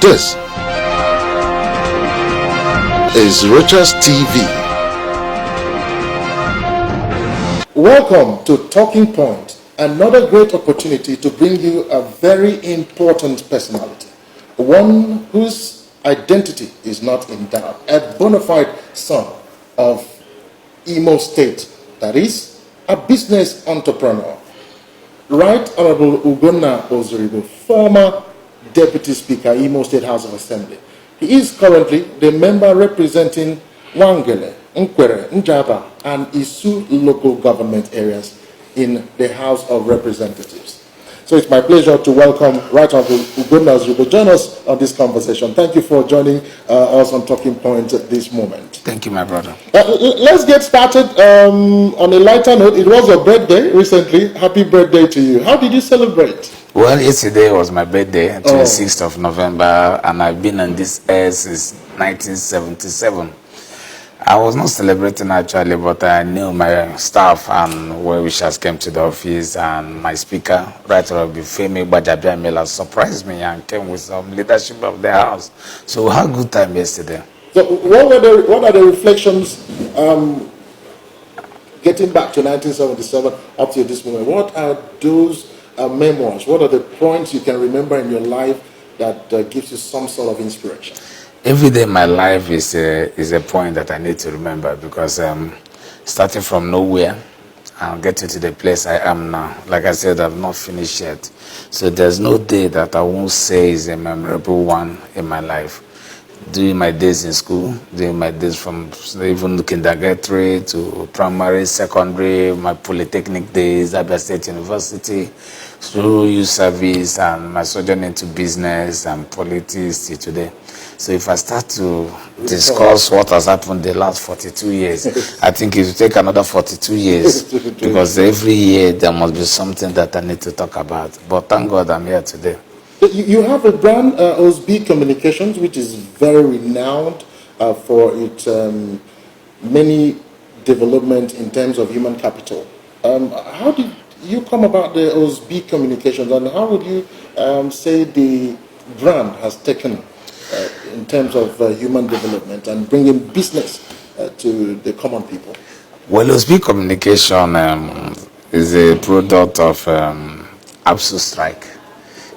This is Richards TV. Welcome to Talking Point, another great opportunity to bring you a very important personality, one whose identity is not in doubt, a bona fide son of Imo State, that is, a business entrepreneur. Right Honorable Ugonna Ozuribo, former Deputy Speaker, Imo State House of Assembly. He is currently the member representing Wangele, Nkwere, Njaba, and Isu local government areas in the House of Representatives. So it's my pleasure to welcome Right Honorable Ugonna Ozuribo. Join us on this conversation. Thank you for joining us on Talking Point at this moment. Thank you, my brother. Let's get started on a lighter note. It was your birthday recently. Happy birthday to you. How did you celebrate? Well, yesterday was my birthday, 26th of November, and I've been on this air since 1977. I was not celebrating actually, but I knew my staff and well-wishers came to the office, and my speaker, Right Honorable Femi Gbajabiamila, surprised me and came with some leadership of the house. So we had a good time yesterday. So what are the reflections getting back to 1977 up to this moment? What are those memoirs? What are the points you can remember in your life that gives you some sort of inspiration? Every day in my life is a point that I need to remember, because starting from nowhere and getting to the place I am now, like I said, I've not finished yet. So there's no day that I won't say is a memorable one in my life. During my days in school, during my days from even kindergarten to primary, secondary, my polytechnic days, Abia State University, through youth service, and my sojourn into business and politics till today. So if I start to discuss what has happened the last 42 years, I think it will take another 42 years, because every year there must be something that I need to talk about. But thank God I'm here today. You have a brand, Osby Communications, which is very renowned for its many development in terms of human capital. How did you come about the Osby Communications, and how would you say the brand has taken in terms of human development and bringing business to the common people? Well, Osby Communication is a product of ABSU strike.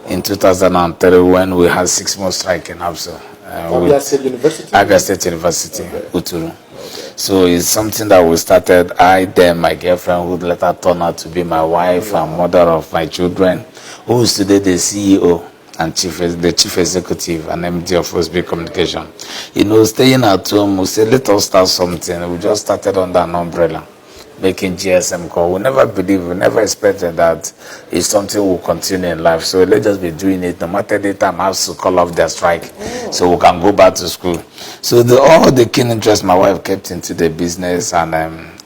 In 2003, when we had 6-month strike in ABSU. Abia State University? Abia State University, okay. Uturu. Okay. So it's something that we started, then my girlfriend, who later turned out to be my wife and mother of my children, who is today the CEO and the chief executive and MD of Osby Communication. You know, staying at home, we said, let us start something. We just started under an umbrella, making GSM call. We never believed, we never expected that it's something will continue in life. So let's just be doing it. No matter the time I have to call off their strike, so we can go back to school. So all the keen interest my wife kept into the business, and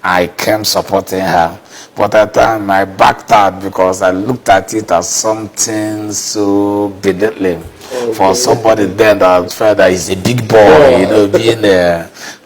I came supporting her. But at the time I backed out, because I looked at it as something so belittling for somebody then that felt that he's a big boy, you know, being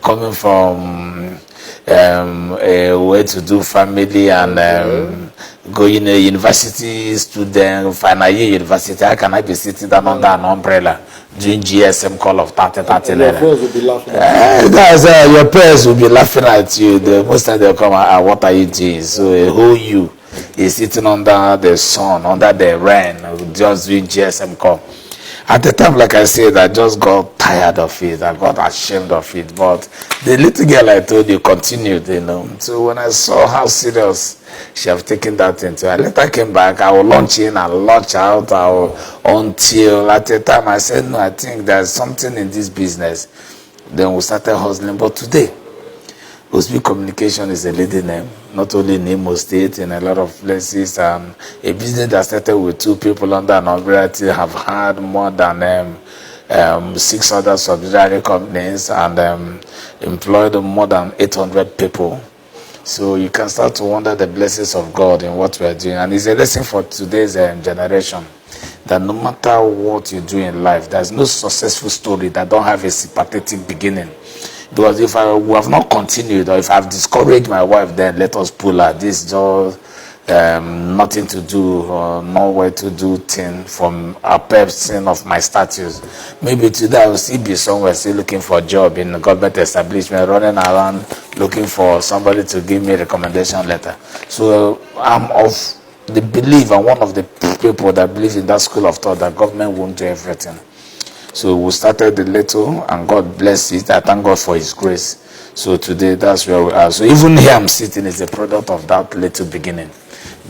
coming from a way to do family and going a university student, final year university. How can I be sitting down under an umbrella doing GSM call of 30 Your friends will be laughing at you. Your parents will be laughing at you. Most time they'll come, what are you doing? So a whole you is sitting under the sun, under the rain, just doing GSM call. At the time, like I said, I just got tired of it. I got ashamed of it. But the little girl I told you continued, you know. So when I saw how serious she have taken that into, I later came back. I will launch in and launch out until at the time I said, no, I think there's something in this business. Then we started hustling. But today, Osby Communication is a leading name, not only in Imo State, in a lot of places. A business that started with 2 people under an umbrella have had more than 6 other subsidiary companies and employed more than 800 people. So you can start to wonder the blessings of God in what we are doing. And it's a lesson for today's generation, that no matter what you do in life, there's no successful story that don't have a sympathetic beginning. Because if I have not continued, or if I've discouraged my wife, then let us pull her. This just nothing to do or nowhere to do thing from a person of my status. Maybe today I will still be somewhere still looking for a job in the government establishment, running around looking for somebody to give me a recommendation letter. So I'm of the belief, and one of the people that believes in that school of thought that government won't do everything. So we started the little, and God bless it. I thank God for His grace. So today, that's where we are. So even here I'm sitting is a product of that little beginning.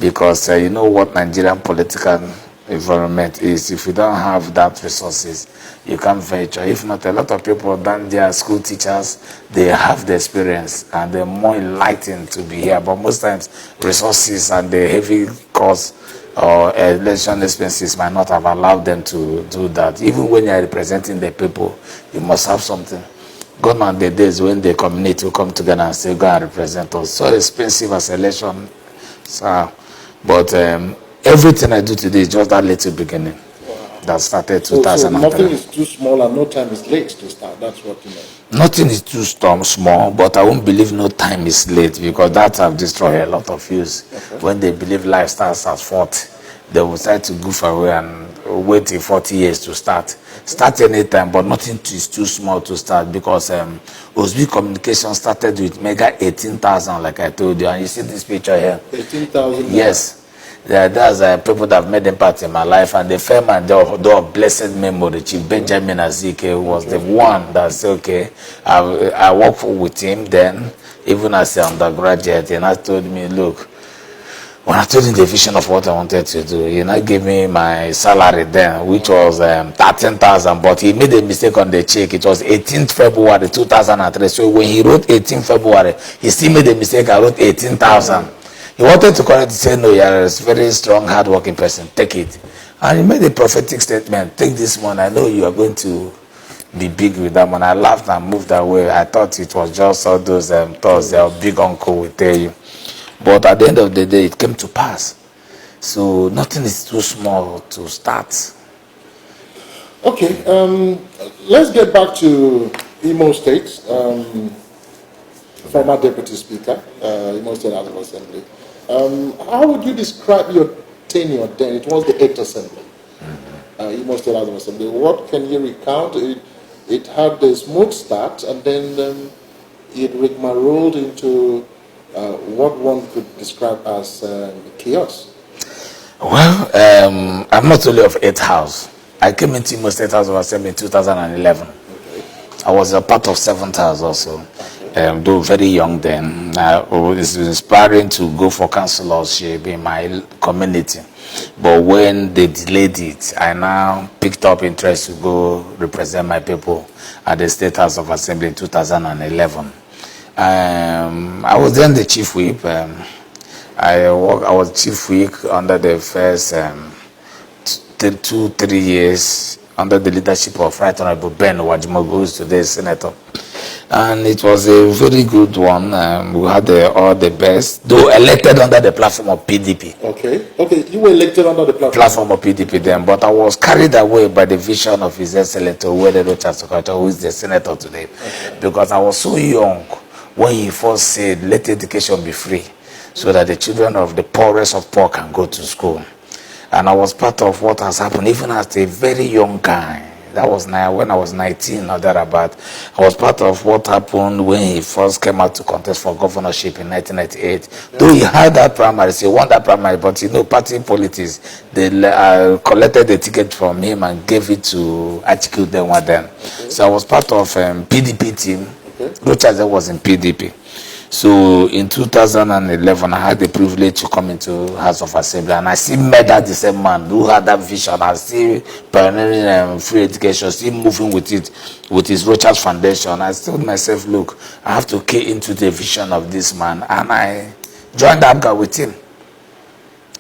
Because you know what Nigerian political environment is. If you don't have that resources, you can't venture. If not, a lot of people than their school teachers, they have the experience and they're more enlightened to be here. But most times, resources and the heavy cost or election expenses might not have allowed them to do that. Even when you're representing the people, you must have something. Gone are the days when the community will come together and say, go and represent us. So expensive as election. So, but everything I do today is just that little beginning. Wow. That started 2003. So nothing is too small and no time is late to start. That's what you mean. Nothing is too small, but I won't believe no time is late, because that have destroyed a lot of youth. Okay. When they believe life starts at 40, they will try to goof away and wait till 40 years to start. Start anytime, but nothing is too small to start, because Osby Communication started with mega 18,000, like I told you, and you see this picture here. 18,000. Yes. There's people that have made impact in my life, and the firman, though of blessed memory, Chief Benjamin Azike, was the one that said, okay, I worked with him then, even as an undergraduate, and I told me, look, when I told him the vision of what I wanted to do, he now gave me my salary then, which was 13,000, but he made a mistake on the check. It was 18th February 2003. So when he wrote 18th February, he still made a mistake. I wrote 18,000. He wanted to correct it, say, no, you're a very strong, hard-working person. Take it. And he made a prophetic statement. Take this money. I know you are going to be big with that money. I laughed and moved away. I thought it was just all those thoughts that your big uncle will tell you. But at the end of the day, it came to pass. So nothing is too small to start. Okay, let's get back to Imo State, former Deputy Speaker, Imo State House of Assembly. How would you describe your tenure then? It was the 8th Assembly, Imo State House of Assembly. What can you recount? It had a smooth start, and then it rigmarolled into what one could describe as chaos. Well, I'm not only of 8th House. I came into Imo State House of Assembly in 2011. Okay. I was a part of 7th House also. Okay. Though very young then. I was inspiring to go for councillorship in my community. But when they delayed it, I now picked up interest to go represent my people at the State House of Assembly in 2011. I was then the chief whip. I was chief whip under the first 2-3 years under the leadership of Right Honorable Ben Wajimogo, who is today senator. And it was a very good one. We had all the best, though elected under the platform of PDP. Okay, you were elected under the platform of PDP then, but I was carried away by the vision of His Excellency Owedero Chasokacha, who is the senator today, because I was so young when he first said, let education be free, so that the children of the poorest of poor can go to school. And I was part of what has happened, even as a very young guy. That was when I was 19 or thereabout. I was part of what happened when he first came out to contest for governorship in 1998. Though he had that primary, he won that primary, but party politics, they collected the ticket from him and gave it to Achiku Denwa then. Okay. So I was part of PDP team. Rochaze was in PDP. So in 2011, I had the privilege to come into House of Assembly, and I still met that the same man who had that vision. I still pioneering free education, still moving with it, with his Rochas Foundation. I told myself, look, I have to key into the vision of this man, and I joined APGA with him.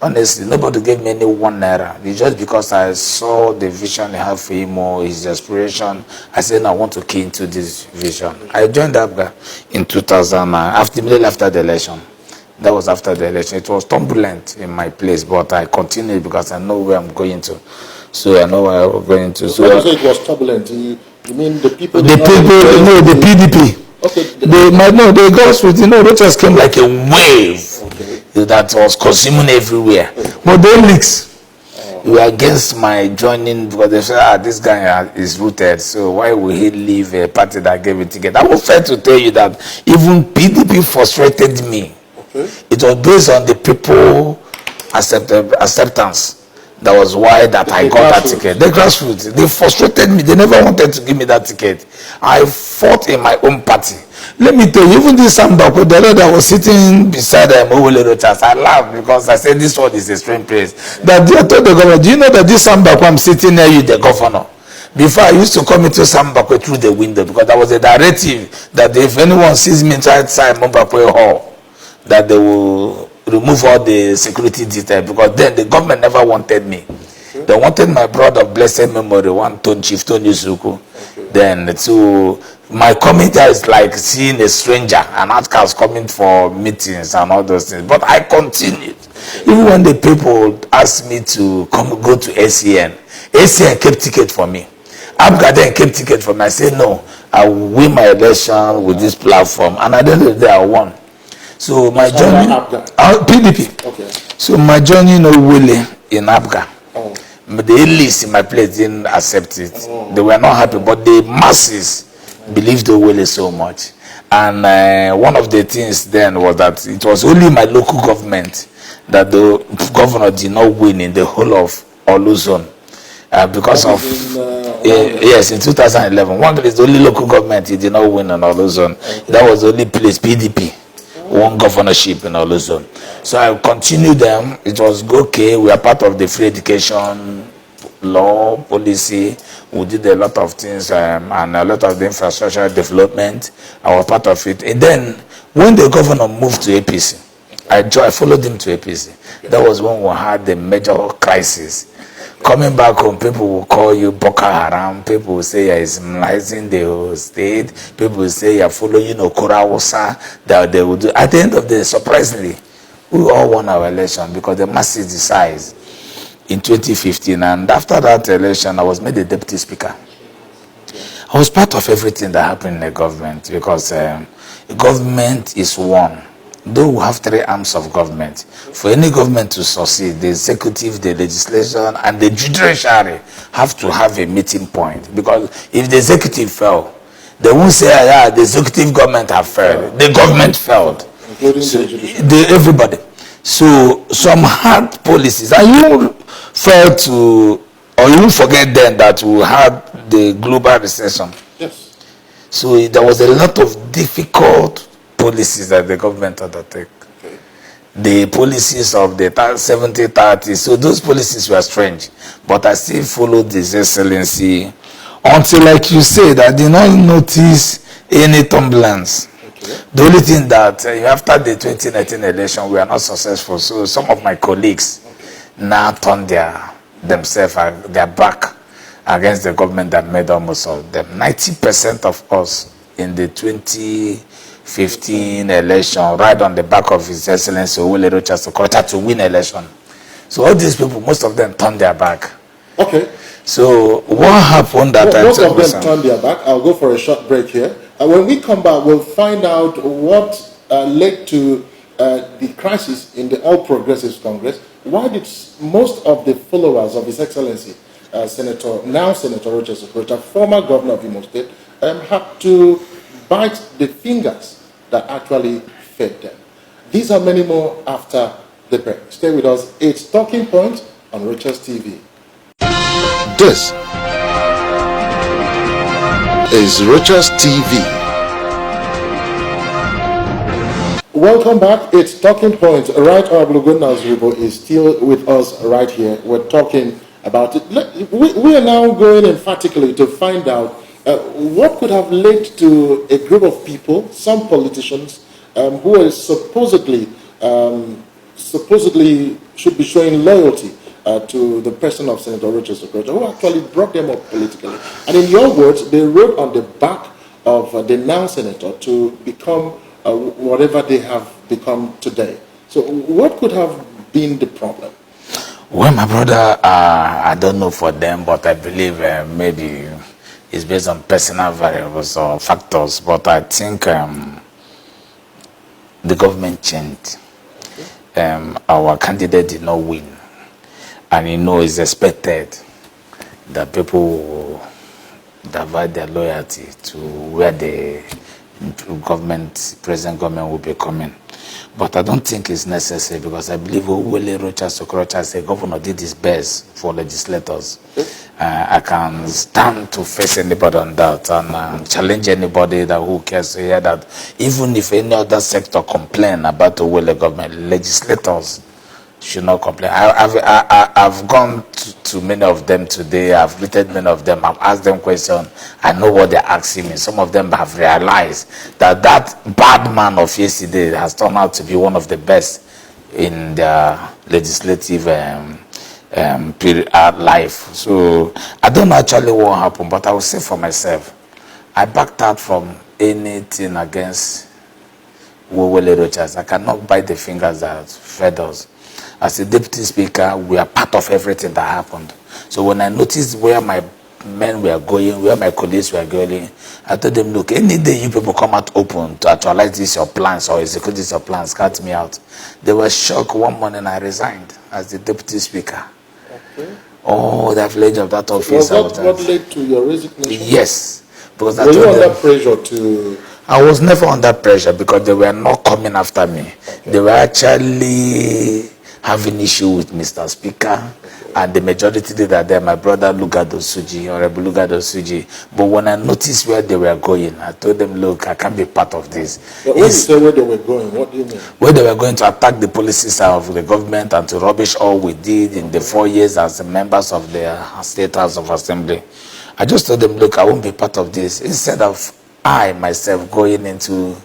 Honestly, nobody gave me any 1 naira. It's just because I saw the vision he had for him or his aspiration. I said, I want to key into this vision. I joined APGA in 2009, immediately after the election. That was after the election. It was turbulent in my place, but I continued because I know where I'm going to. So I know where I'm going to. So when you say it was turbulent, you mean the people? The PDP. Okay. They got with, Rochas came like a wave. Okay. that was consuming everywhere. But they leaks. We were against my joining because they said, this guy is rooted, so why will he leave a party that gave a ticket? I was trying to tell you that even PDP frustrated me. Okay. It was based on the people acceptance. That was why that I got that ticket. The grassroots, they frustrated me. They never wanted to give me that ticket. I fought in my own party. Let me tell you, even this Sam Bakwe, the other that was sitting beside Owele Rochas, I laughed because I said this one is a strange place. That I told the governor, do you know that this Sam Bakwe, I'm sitting near you, the governor? Before I used to come into Sam Bakwe through the window because there was a directive that if anyone sees me inside Mbakwe Hall, that they will remove all the security details because then the government never wanted me. Okay. They wanted my brother of blessed memory, one Chief Tony Zuku. Okay. Then so my coming there is like seeing a stranger, an outcast coming for meetings and all those things. But I continued. Even when the people asked me to go to ACN kept ticket for me. APGA then kept ticket for me. I said no, I will win my election with this platform, and at the end of the day I won. So my journey, PDP. Okay. So my journey no Willie in APGA. Oh. The elites in my place didn't accept it. Oh. They were not happy, but the masses believed the Willie so much. And one of the things then was that it was only my local government that the governor did not win in the whole of Olu zone. Because of yes, in 2011, one is the only local government he did not win in Olu zone. Okay. That was the only place PDP. One governorship in Olu zone. So I continued them. It was okay. We are part of the free education law policy. We did a lot of things and a lot of the infrastructure development. I was part of it. And then when the governor moved to APC, I followed him to APC. That was when we had the major crisis. Coming back home, people will call you Boko Haram. People will say you're Islamizing the whole state. People will say you're following Okura Wosa. That they will do. At the end of the day, surprisingly, we all won our election because the masses decide in 2015. And after that election, I was made the deputy speaker. I was part of everything that happened in the government because the government is one. Though we have three arms of government, for any government to succeed, the executive, the legislation, and the judiciary have to have a meeting point. Because if the executive fell, they won't say, yeah, the executive government have failed. The government failed. Including so everybody. So some hard policies, and you fail to, or you forget then that we had the global recession. Yes. So there was a lot of difficult policies that the government undertake. Okay. The policies of the 70-30, so those policies were strange. But I still followed His Excellency until, like you said, I did not notice any turbulence. Okay. The only thing that after the 2019 election, we are not successful. So some of my colleagues now turned themselves, their back against the government that made almost all of them. 90% of us in the 2015 election, right on the back of His Excellency Owele Rochas to win election. So all these people, most of them turned their back. Okay. So what happened that time? Most of them turned their back. I'll go for a short break here. When we come back, we'll find out what led to the crisis in the All Progressives Congress. Why did most of the followers of His Excellency, Senator Rochas Okorocha, former governor of Imo State, have to bite the fingers that actually fed them? These are many more after the break. Stay with us. It's Talking Point on Rochas TV. This is Rochas TV. Welcome back. It's Talking Point. Right Honorable Goodness Ribo is still with us right here. We're talking about it. We are now going emphatically to find out what could have led to a group of people, some politicians, who are supposedly should be showing loyalty to the person of Senator Rochas Okorocha, who actually brought them up politically. And in your words, they rode on the back of the now senator to become whatever they have become today. So what could have been the problem? Well, my brother, I don't know for them, but I believe maybe it's based on personal variables or factors. But I think the government changed. our candidate did not win. And it's expected that people will divide their loyalty to where the present government will be coming. But I don't think it's necessary, because I believe Wole Rochas Okorocha, as a governor, did his best for legislators. I can stand to face anybody on that and challenge anybody who cares to hear that. Even if any other sector complain about the Wole government, legislators should not complain. I've gone to many of them today. I've greeted many of them. I've asked them questions. I know what they're asking me. Some of them have realized that bad man of yesterday has turned out to be one of the best in their legislative life. So I don't know actually what happened, but I will say for myself, I backed out from anything against Wole Rochas. I cannot bite the fingers that fed us. As a deputy speaker, we are part of everything that happened. So when I noticed where my men were going, where my colleagues were going, I told them, look, any day you people come out open to actualize these your plans or execute these your plans, cut me out. They were shocked. One morning I resigned as the deputy speaker. Okay. Oh, the village of that office. Was that what led to your resignation? Yes. Because were you under pressure to... I was never under pressure, because they were not coming after me. Okay. They were actually having issue with Mr. Speaker, and the majority leader there, my brother Lugado Suji, Honorable Lugado Suji. But when I noticed where they were going, I told them, look, I can't be part of this. But when you say where they were going, what do you mean? Where they were going to attack the policies of the government and to rubbish all we did in the 4 years as members of the State House of Assembly. I just told them, look, I won't be part of this. Instead of I, myself, going into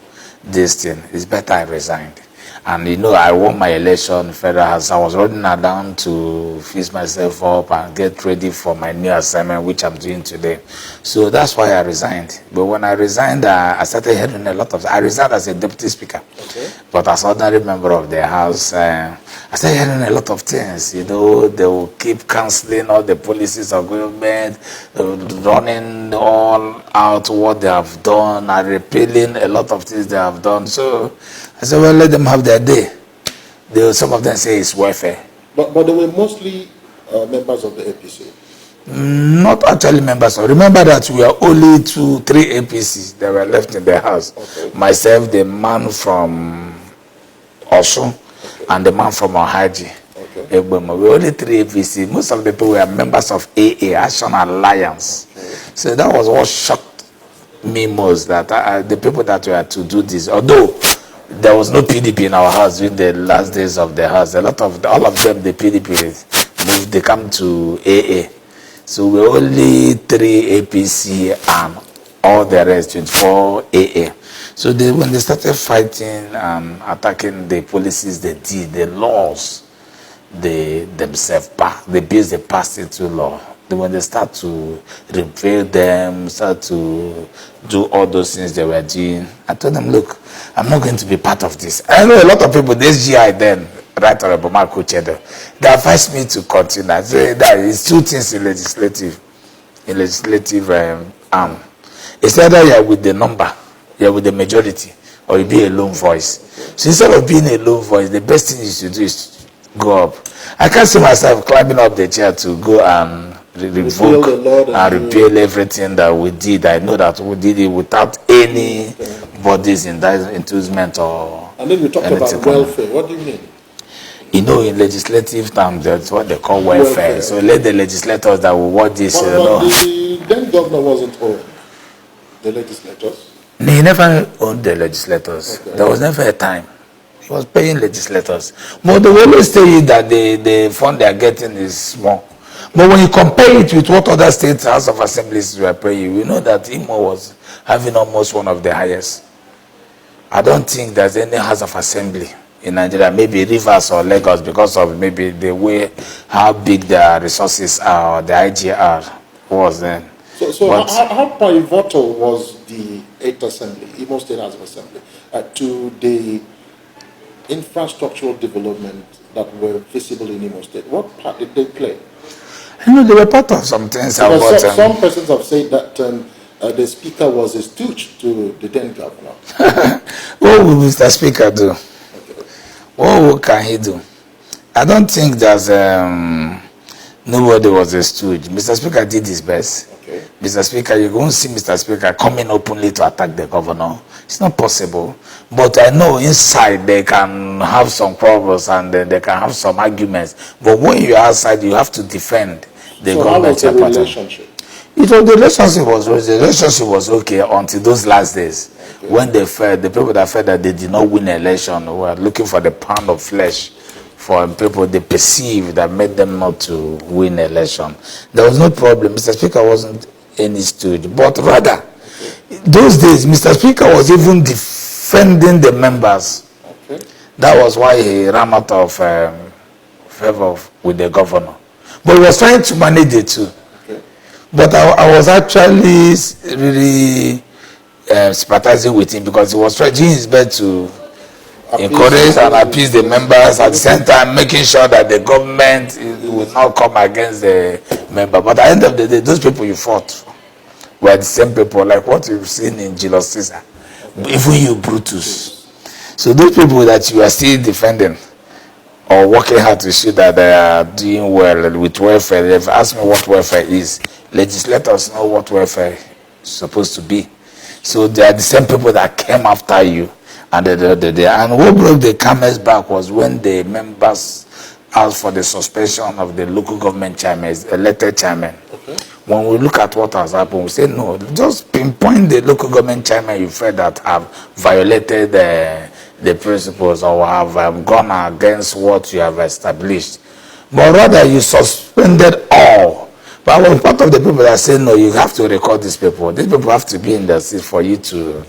this thing, it's better I resigned. And I won my election in Federal House. I was running around to fix myself up and get ready for my new assignment, which I'm doing today. So that's why I resigned. But when I resigned, I started hearing a lot of... I resigned as a deputy speaker. Okay. But as ordinary member of the House, I started hearing a lot of things. They will keep cancelling all the policies of government, running all out what they have done, and repealing a lot of things they have done. So I said, well, let them have their day. Some of them say it's welfare. But they were mostly members of the APC. Not actually members. Remember that we are only 3 APCs that were left in the house. Okay. Myself, the man from Osun, okay, and the man from Ohaji. Okay. We were only 3 APCs. Most of the people were members of AA, Action Alliance. Okay. So that was what shocked me most, that the people that were to do this, although there was no PDP in our house during the last days of the house. All of them, the PDP moved, they come to AA. So we're only 3 APC and all the rest, 24 AA. So when they started fighting and attacking the policies they did, the laws, they themselves passed, the bills they passed into law. When they start to repeal them, start to do all those things they were doing, I told them, look, I'm not going to be part of this. I know a lot of people, this GI then, Right Honorable Marco Chedo, they advised me to continue. I say that is 2 things in legislative arm. It's either you're with the number, you're with the majority, or you be a lone voice. So instead of being a lone voice, the best thing you should do is go up. I can't see myself climbing up the chair to go and revoke and repeal everything that we did. I know that we did it without any body's inducement or... And then we talked about welfare. What do you mean? In legislative terms, that's what they call welfare. So let the legislators that will watch this... But the then governor wasn't owned the legislators? He never owned the legislators. Okay. There was never a time. He was paying legislators. But they always say that the fund they are getting is small. But when you compare it with what other state House of Assemblies were paying, we know that Imo was having almost one of the highest. I don't think there's any House of Assembly in Nigeria, maybe Rivers or Lagos, because of maybe the way how big their resources are, or the IGR was then. So how pivotal was the 8th Assembly, Imo State House of Assembly, to the infrastructural development that were visible in Imo State? What part did they play? They were part of some things. Some persons have said that the speaker was a stooge to the then governor. What would Mr. Speaker do? Okay. What can he do? I don't think that nobody was a stooge. Mr. Speaker did his best. Okay. Mr. Speaker, you won't see Mr. Speaker coming openly to attack the governor. It's not possible. But I know inside they can have some problems and they can have some arguments. But when you're outside, you have to defend the government. So how was the relationship? The relationship was okay until those last days. Okay. When they felt, the people that felt that they did not win the election were looking for the pound of flesh for people they perceived that made them not to win the election. There was no problem. Mr. Speaker wasn't any stooge, but rather, those days, Mr. Speaker was even defending the members. Okay. That was why he ran out of favor with the governor. But he was trying to manage it too. Okay. But I was actually really sympathizing with him because he was trying his best to encourage and appease the members, at the same time making sure that the government will not come against the member. But at the end of the day, those people you fought were the same people, like what you've seen in Julius Caesar, even you Brutus. So those people that you are still defending or working hard to show that they are doing well with welfare, they've asked me what welfare is. Legislators know what welfare is supposed to be. So they are the same people that came after you. And what broke the camel's back was when the members asked for the suspension of the local government chairman, elected chairman. Okay. When we look at what has happened, we say, no, just pinpoint the local government chairman you felt that have violated the principles or have gone against what you have established. But rather, you suspended all. But I was part of the people that say, no, you have to record these people. These people have to be in the seat for you to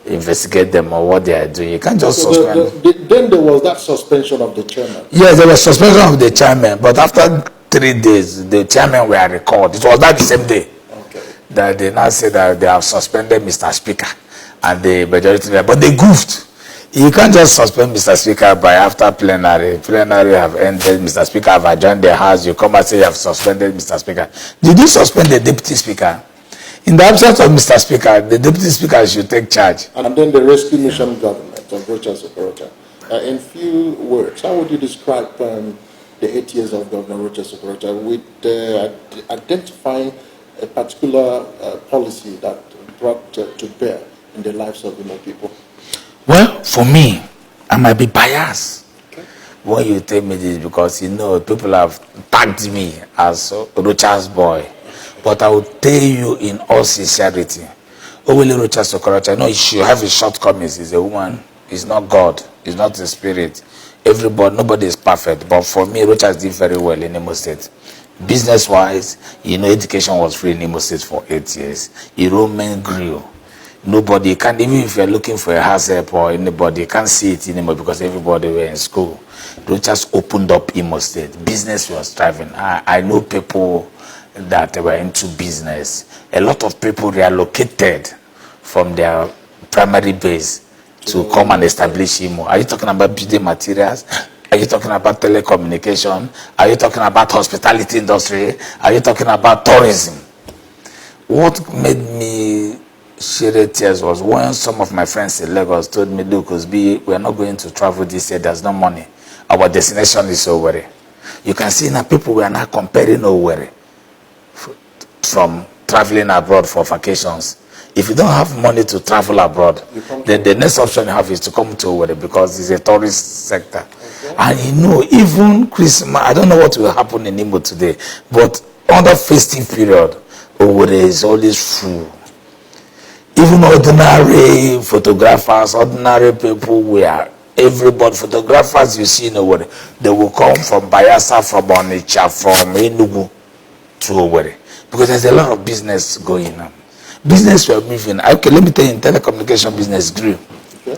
investigate them or what they are doing. You can't just suspend. Then there was that suspension of the chairman. Yes, there was suspension of the chairman, but after 3 days, the chairman were recalled. It was not the same day. Okay. That they now say that they have suspended Mr. Speaker and the majority, but they goofed. You can't just suspend Mr. Speaker by after plenary. Plenary have ended, Mr. Speaker have adjourned the house, you come and say you have suspended Mr. Speaker. Did you suspend the deputy speaker? In the absence of Mr. Speaker, the deputy speaker should take charge. And then the rescue mission government of Rochas Okorocha. In few words, how would you describe the 8 years of Governor Rochas Okorocha with identifying a particular policy that brought to bear in the lives of people? Well, for me, I might be biased when you tell me this because, people have tagged me as Rochas boy. But I will tell you in all sincerity, Owele Rochas Okorocha, no, she have his shortcomings. He's a woman. He's not God. He's not the spirit. Nobody is perfect. But for me, Rochas did very well in Imo State. Business-wise, education was free in Imo State for 8 years. Enrollment grew. Nobody can, even if you're looking for a house help or anybody, you can't see it anymore because everybody were in school. Rochas opened up Imo State. Business was thriving. I know people that were into business. A lot of people reallocated from their primary base to come and establish Imo. Are you talking about building materials? Are you talking about telecommunication? Are you talking about hospitality industry? Are you talking about tourism? What made me shed tears was when some of my friends in Lagos told me, look, we are not going to travel this year, there's no money. Our destination is Owerri. You can see now people were now comparing Owerri from traveling abroad for vacations. If you don't have money to travel abroad, then the next option you have is to come to Owerri because it's a tourist sector. Okay. And even Christmas, I don't know what will happen in Imo today, but under festive period, Owerri is always full. Even ordinary photographers, ordinary people everybody, photographers you see in Owerri, they will come from Bayelsa, from Onitsha, from Enugu to Owerri. Because there's a lot of business going on. Business were moving. Okay, let me tell you, telecommunication business grew. Okay.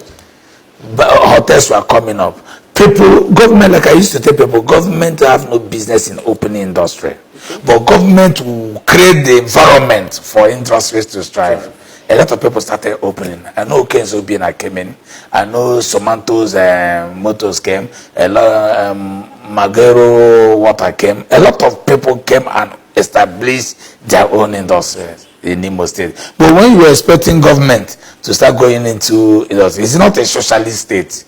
But hotels were coming up. Government, like I used to tell people, government have no business in opening industry. Okay. But government will create the environment for industries to strive. A lot of people started opening. I know Kenzo Bina came in. I know Somanto's Motors came. A lot Magero Water came. A lot of people came and established their own industries in Imo State. But when you are expecting government to start going into industry, it's not a socialist state.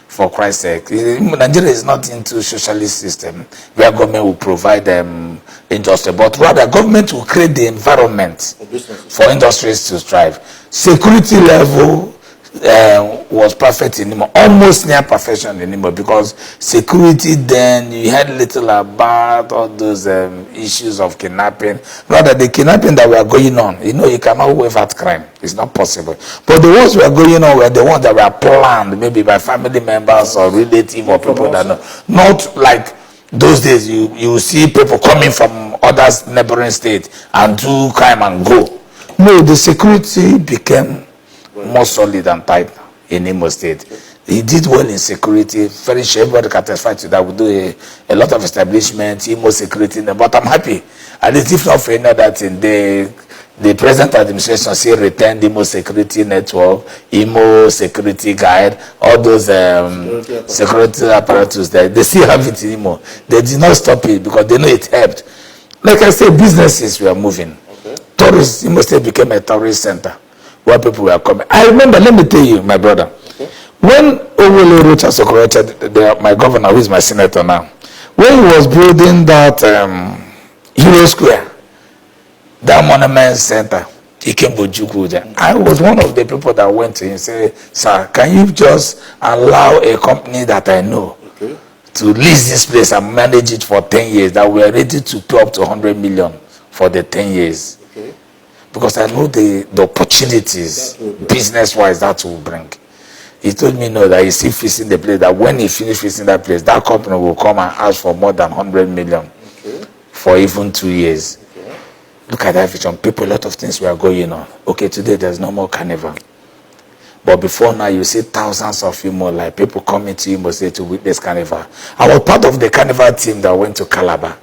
For Christ's sake. Nigeria is not into socialist system where government will provide them industry, but rather government will create the environment for industries to thrive. Security level was perfect in Imo, almost near perfection in Imo, because security then, you had little about all those issues of kidnapping. Rather, the kidnapping that were going on, you cannot waive at crime. It's not possible. But the ones were going on were the ones that were planned, maybe by family members or relatives or people that know. Not like those days, you see people coming from other neighboring states and do crime and go. No, the security became more solid and tight in Imo State. He did well in security. Very sure everybody can testify to that. We do a lot of establishments, Imo security, but I'm happy. At least if not for any other thing, the present administration still retained Imo security network, Imo security guide, all those security apparatus there. They still have it in Imo. They did not stop it because they know it helped. Like I said, businesses were moving. Okay. Tourists, Imo State became a tourist center where people were coming. I remember, let me tell you, my brother, okay, when Owolo Rochas Okorocha, my governor, who is my senator now, when he was building that Hero Square, that monument center, I was one of the people that went to him and said, sir, can you just allow a company that I know, okay, to lease this place and manage it for 10 years, that we are ready to pay up to 100 million for the 10 years. Okay. Because I know the opportunities, business-wise, that will bring. He told me, no, that he's still fixing the place, that when he finishes fixing that place, that company will come and ask for more than 100 million, okay, for even 2 years. Okay. Look at that vision. People, a lot of things were going on. Okay, today there's no more carnival. But before now, you see thousands of Imo, like people coming to Imo State to witness carnival. I was part of the carnival team that went to Calabar.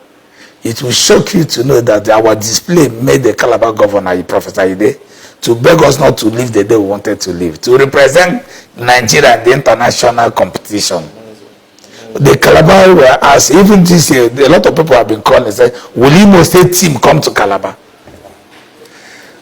It will shock you to know that our display made the Calabar governor, Professor Ide, to beg us not to leave the day we wanted to leave, to represent Nigeria in the international competition. The Calabar were asked, even this year, a lot of people have been calling and said, will Imo State team come to Calabar?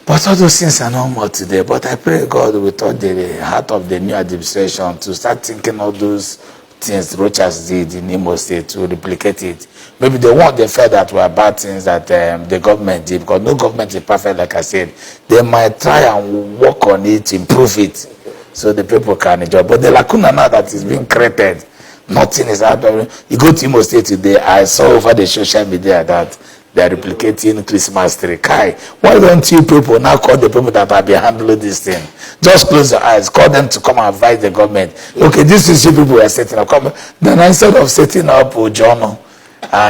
But all those things are no more today. But I pray God will touch the heart of the new administration to start thinking all those things Rochas did in Imo State, to replicate it. Maybe they felt that were bad things that the government did, because no government is perfect, like I said. They might try and work on it, improve it, so the people can enjoy. But the lacuna now that is being created, nothing is happening. You go to Imo State today, I saw over the social media that they are replicating Christmas tree. Kai, why don't you people now call the people that have been handling this thing? Just close your eyes, call them to come and advise the government. Okay, this is you people are setting up. Then instead of setting up journal,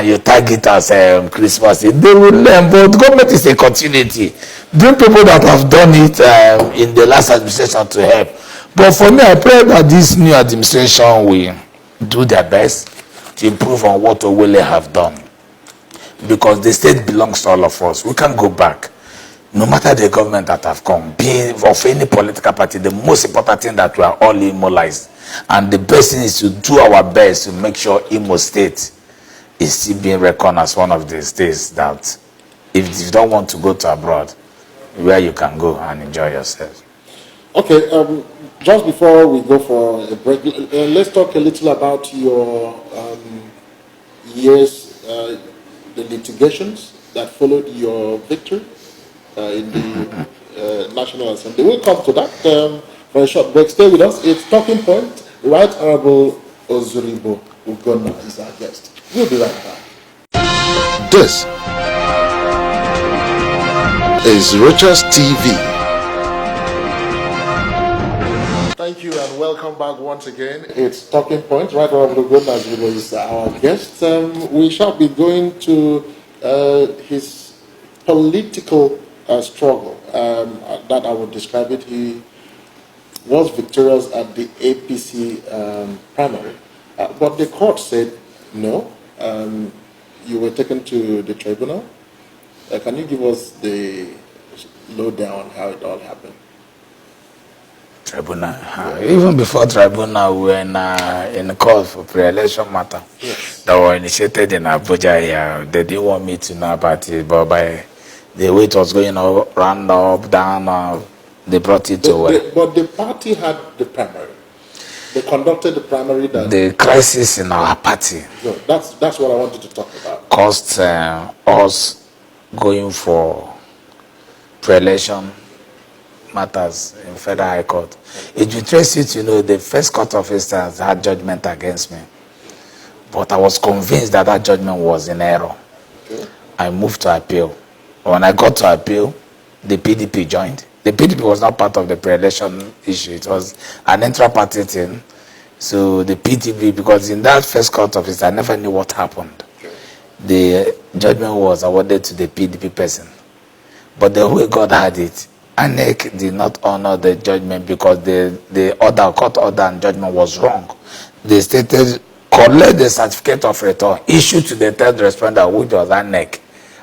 you tag it as Christmas, they will learn. But the government is a continuity. Bring people that have done it in the last administration to help. But for me, I pray that this new administration will do their best to improve on what Owele have done. Because the state belongs to all of us. We can't go back. No matter the government that have come, being of any political party, the most important thing that we are all Imoized. And the best thing is to do our best to make sure Imo State is still being reckoned as one of the states that, if you don't want to go to abroad, where you can go and enjoy yourself. Okay, just before we go for a break, let's talk a little about your years, the litigations that followed your victory in the National Assembly. We'll come to that for a short break. Stay with us. It's Talking Point. Right Honorable Ozuribo Ugonna is our guest. We'll be right back. This is Rochas TV. Thank you and welcome back once again. It's Talking Point. Right Honorable Ugonna is our guest. We shall be going to his political struggle. That I would describe it. He was victorious at the APC primary, but the court said no. You were taken to the tribunal. Can you give us the lowdown how it all happened? Tribunal. Even before tribunal, we were in the court for pre-election matter. Yes. That were initiated in Abuja here. They didn't want me to know about it, but by the way it was going up, round up, down, they brought it to But the party had the primary. They conducted the primary. The crisis in our party. Good. That's what I wanted to talk about. Caused us going for pre-election matters in Federal High Court. It interests you to know the first court of instance had judgment against me. But I was convinced that that judgment was in error. Okay. I moved to appeal. When I got to appeal, the PDP joined. The PDP was not part of the pre-election issue. It was an intra-party thing. So the PDP, because in that first court of instance, I never knew what happened. Okay. The judgment was awarded to the PDP person. But the way God had it, INEC did not honor the judgment because the order, court order and judgment was wrong. They stated, collect the certificate of return, issue to the third responder, which was INEC,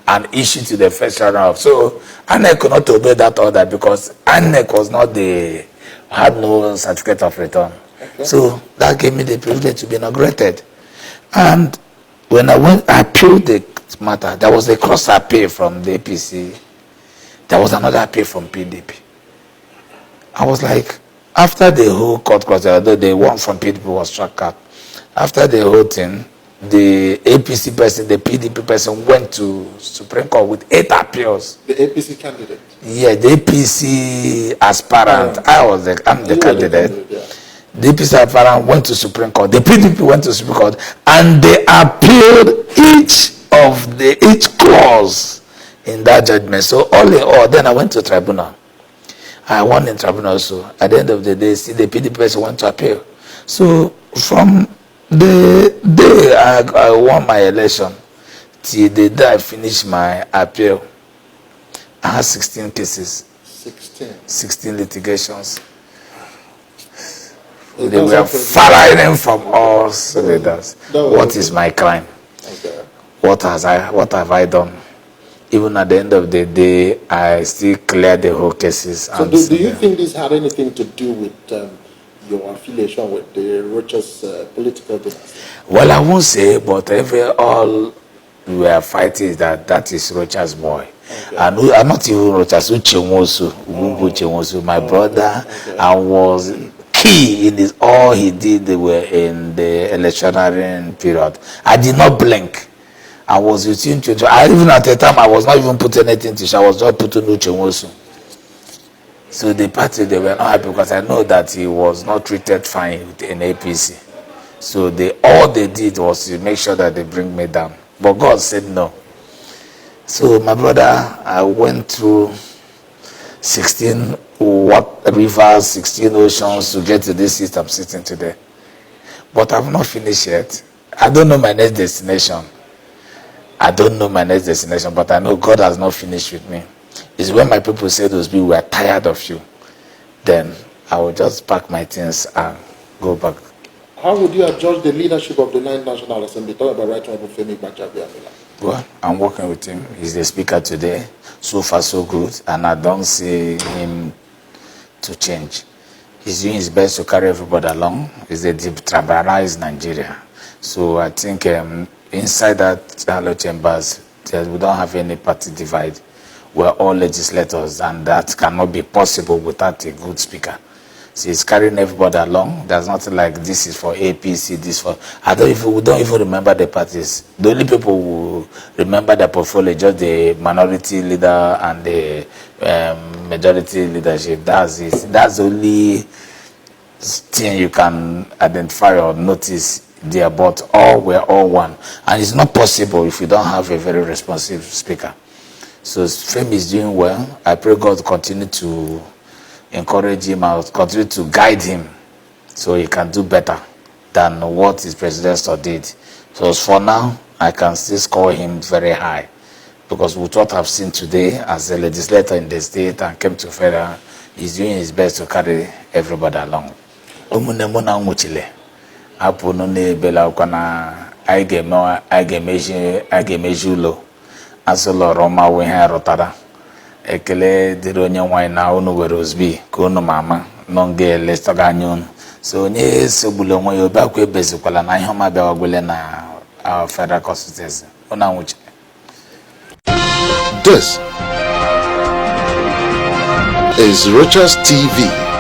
and issue to the first runner-up. So INEC could not obey that order because INEC was not had no certificate of return. Okay. So that gave me the privilege to be inaugurated. And when I appealed the matter, there was a cross appeal from the APC. There was another appeal from PDP. I was like, after the whole court cross, although the one from PDP was struck out, after the whole thing, the APC person, the PDP person went to Supreme Court with 8 appeals. The APC candidate? Yeah, the APC aspirant. I'm the candidate. Yeah. The APC aspirant went to Supreme Court. The PDP went to Supreme Court, and they appealed each clause in that judgment. So all in all, then I went to tribunal. I won in tribunal also. At the end of the day, see, the PDP person went to appeal. So from the day I won my election till the day I finished my appeal, I had 16 cases. 16 litigations. They were firing from all cylinders. What is my crime? Okay. What have I done? Even at the end of the day, I still clear the whole cases. So do you think this had anything to do with your affiliation with the Rochas political dynasty? Well, I won't say, but all we are fighting is that is Rochas boy. Okay. And I'm not even Rochas, Uchenwosu, my brother, okay. And was key in this. All he did, they were in the electioneering period. I did not blink. I was with him. Even at the time, I was not even putting anything to show. I was just putting Uchenwosu. So the party, they were not happy because I know that he was not treated fine in APC. So all they did was to make sure that they bring me down. But God said no. So my brother, I went through 16 rivers, 16 oceans to get to this seat I'm sitting today. But I've not finished yet. I don't know my next destination. But I know God has not finished with me. It's when my people say those people were tired of you, then I will just pack my things and go back. How would you adjust the leadership of the 9th National Assembly? Talk about Right Honorable Femi Gbajabiamila. Well, I'm working with him. He's the speaker today. So far, so good. And I don't see him to change. He's doing his best to carry everybody along. He's a detribalized Nigeria. So I think inside that Hello Chambers, we don't have any party divide. We're all legislators, and that cannot be possible without a good speaker. So he's carrying everybody along. There's nothing like this is for APC, this for... we don't even remember the parties. The only people who remember the portfolio, just the minority leader and the majority leadership. That's it. That's the only thing you can identify or notice there, but we're all one. And it's not possible if you don't have a very responsive speaker. So Femi is doing well. I pray God continue to encourage him and continue to guide him so he can do better than what his predecessor did. So for now, I can still score him very high because with what I've seen today as a legislator in the state and came to federal, he's doing his best to carry everybody along. Asolo Roma we ha rotara ekele dịrị onye nwanyị na unu were ozbi ka unu mama nọ nge lestaga anyun so onye sogbulu onwe ya obakwa ebezikwala na ihe ọma bịawagwele na federal constituency ona nwuche. This is Rochas TV.